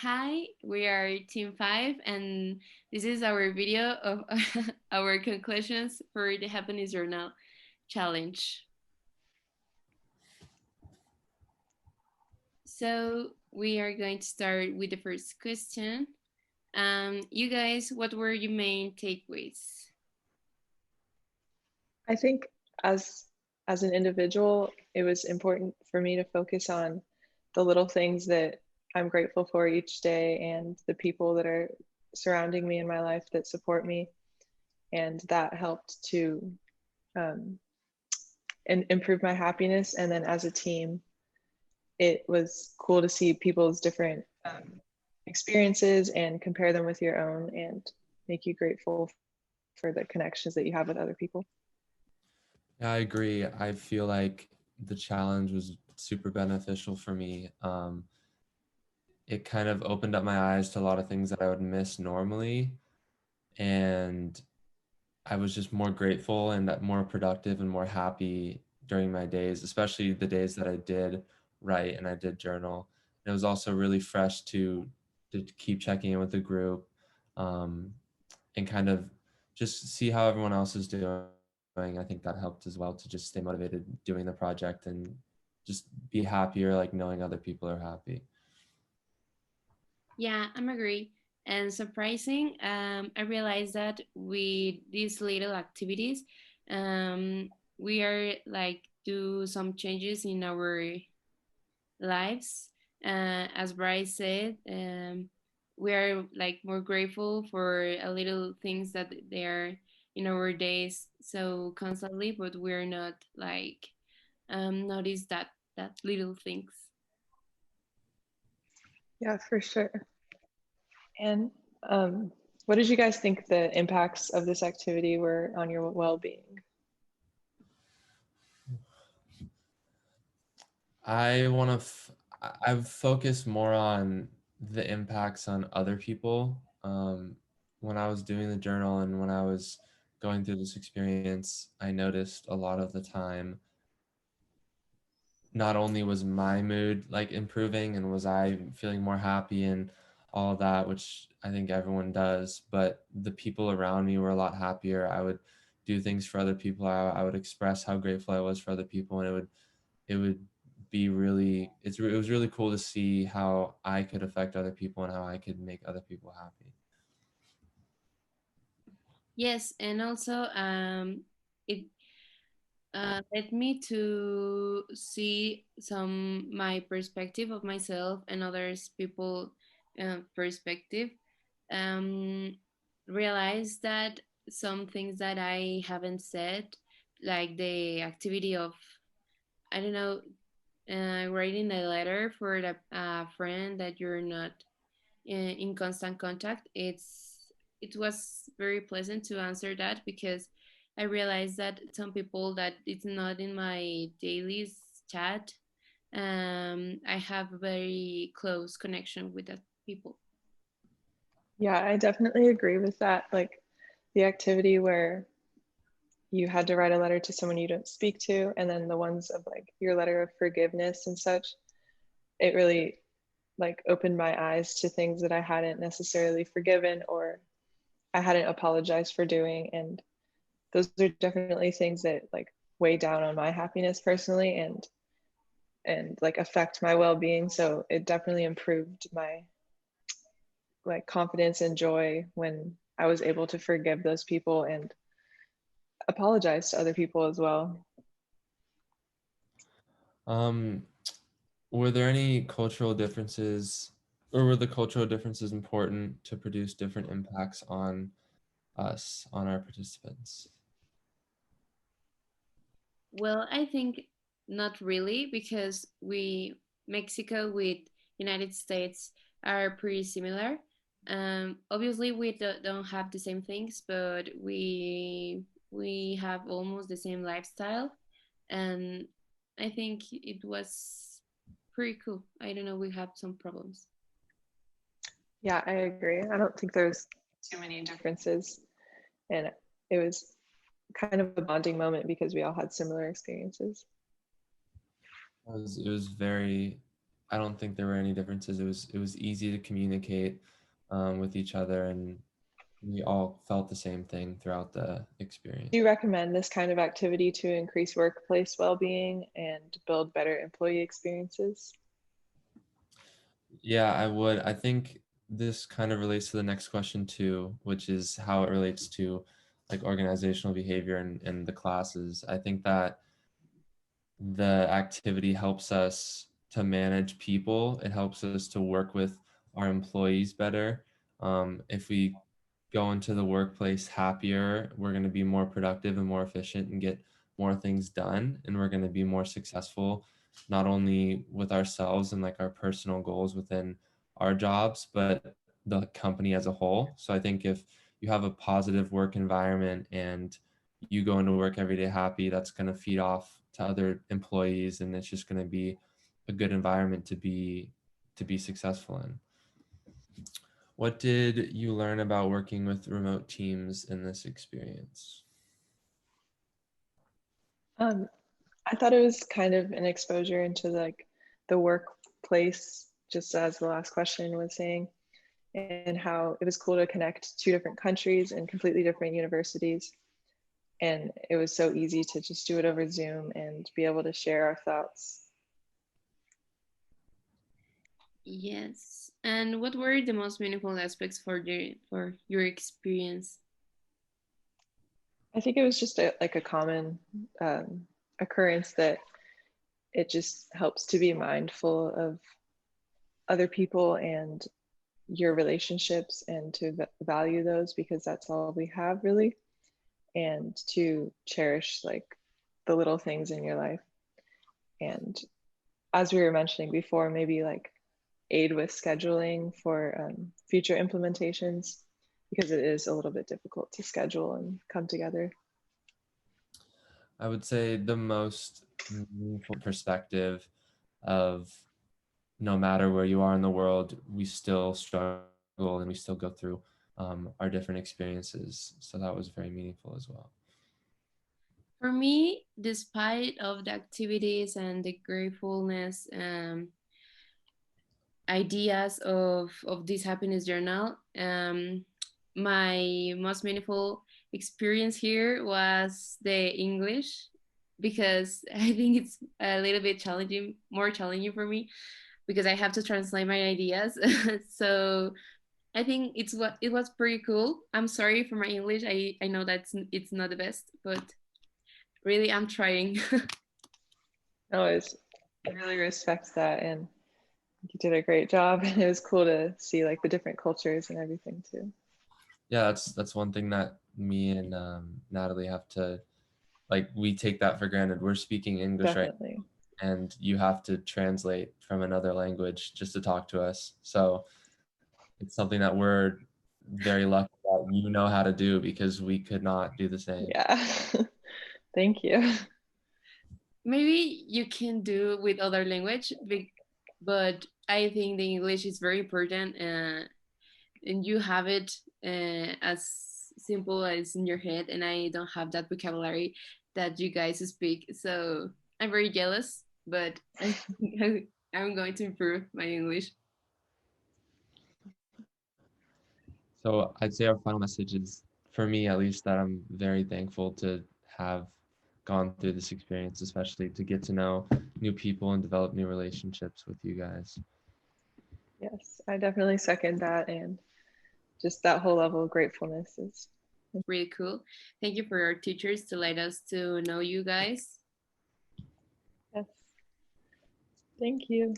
Hi, we are Team 5, and this is our video of our conclusions for the Happiness Journal Challenge. So, we are going to start with the first question. You guys, what were your main takeaways? I think as as an individual, it was important for me to focus on the little things that I'm grateful for each day and the people that are surrounding me in my life that support me. And that helped to um, improve my happiness. And then as a team, it was cool to see people's different experiences and compare them with your own and make you grateful for the connections that you have with other people. Yeah, I agree. I feel like the challenge was super beneficial for me. It kind of opened up my eyes to a lot of things that I would miss normally. And I was just more grateful and more productive and more happy during my days, especially the days that I did write and I did journal. And it was also really fresh to keep checking in with the group, um, and kind of just see how everyone else is doing. I think that helped as well to just stay motivated doing the project and just be happier, like knowing other people are happy. Yeah, I'm agree. And surprising, I realized that with these little activities, we are like do some changes in our lives. As Bryce said, we are like more grateful for a little things that they are in our days so constantly, but we're not like notice that little things. Yeah, for sure. And what did you guys think the impacts of this activity were on your well-being? I want to. I've focused more on the impacts on other people. When I was doing the journal and when I was going through this experience, I noticed a lot of the time. Not only was my mood like improving and was I feeling more happy and all of that, which I think everyone does, but the people around me were a lot happier. I would do things for other people. I would express how grateful I was for other people, and it would be really it was really cool to see how I could affect other people and how I could make other people happy. Yes, and also it led me to see some my perspective of myself and others people perspective. Um, realize that some things that I haven't said, like the activity of I don't know, writing a letter for the friend that you're not in constant contact. It was very pleasant to answer that because I realized that some people that it's not in my daily chat, I have a very close connection with that people. Yeah, I definitely agree with that. Like the activity where you had to write a letter to someone you don't speak to, and then the ones of like your letter of forgiveness and such, it really like opened my eyes to things that I hadn't necessarily forgiven or I hadn't apologized for doing. And those are definitely things that like weigh down on my happiness personally and like affect my well-being. So it definitely improved my like confidence and joy when I was able to forgive those people and apologize to other people as well. Um, were there any cultural differences, or were the cultural differences important to produce different impacts on us, on our participants? Well, I think not really because we Mexico with United States are pretty similar. Obviously, we don't have the same things, but we have almost the same lifestyle, and I think it was pretty cool. I don't know, we have some problems. Yeah, I agree. I don't think there's too many differences. And it was kind of a bonding moment because we all had similar experiences. It was very, I don't think there were any differences. It was easy to communicate with each other, and we all felt the same thing throughout the experience. Do you recommend this kind of activity to increase workplace well-being and build better employee experiences? Yeah, I would. I think this kind of relates to the next question too, which is how it relates to like organizational behavior and the classes. I think that the activity helps us to manage people. It helps us to work with our employees better. If we go into the workplace happier, we're going to be more productive and more efficient and get more things done. And we're going to be more successful, not only with ourselves and like our personal goals within our jobs, but the company as a whole. So I think if you have a positive work environment and you go into work every day happy, that's going to feed off to other employees, and it's just going to be a good environment to be successful in. What did you learn about working with remote teams in this experience? I thought it was kind of an exposure into like the workplace, just as the last question was saying, and how it was cool to connect two different countries and completely different universities. And it was so easy to just do it over Zoom and be able to share our thoughts. Yes. And what were the most meaningful aspects for your experience? I think it was just like a common occurrence that it just helps to be mindful of other people and your relationships and to value those, because that's all we have really, and to cherish like the little things in your life. And as we were mentioning before, maybe like aid with scheduling for future implementations, because it is a little bit difficult to schedule and come together. I would say the most meaningful perspective of no matter where you are in the world, we still struggle and we still go through our different experiences. So that was very meaningful as well. For me, despite of the activities and the gratefulness ideas of this happiness journal, my most meaningful experience here was the English, because I think it's a little bit challenging, more challenging for me, because I have to translate my ideas. So I think it was pretty cool. I'm sorry for my English. I know that it's not the best, but really I'm trying. No, I really respect that, and you did a great job. And it was cool to see like the different cultures and everything too. Yeah, that's one thing that me and Natalie have to, like, we take that for granted. We're speaking English right Definitely. now, and you have to translate from another language just to talk to us. So it's something that we're very lucky that you know how to do, because we could not do the same. Yeah. Thank you. Maybe you can do with other language, but I think the English is very important, and you have it as simple as in your head, and I don't have that vocabulary that you guys speak. So I'm very jealous, but I think I'm going to improve my English. So I'd say our final message is, for me at least, that I'm very thankful to have gone through this experience, especially to get to know new people and develop new relationships with you guys. Yes, I definitely second that. And just that whole level of gratefulness is Really cool. Thank you for your teachers to let us to know you guys. yes. Thank you.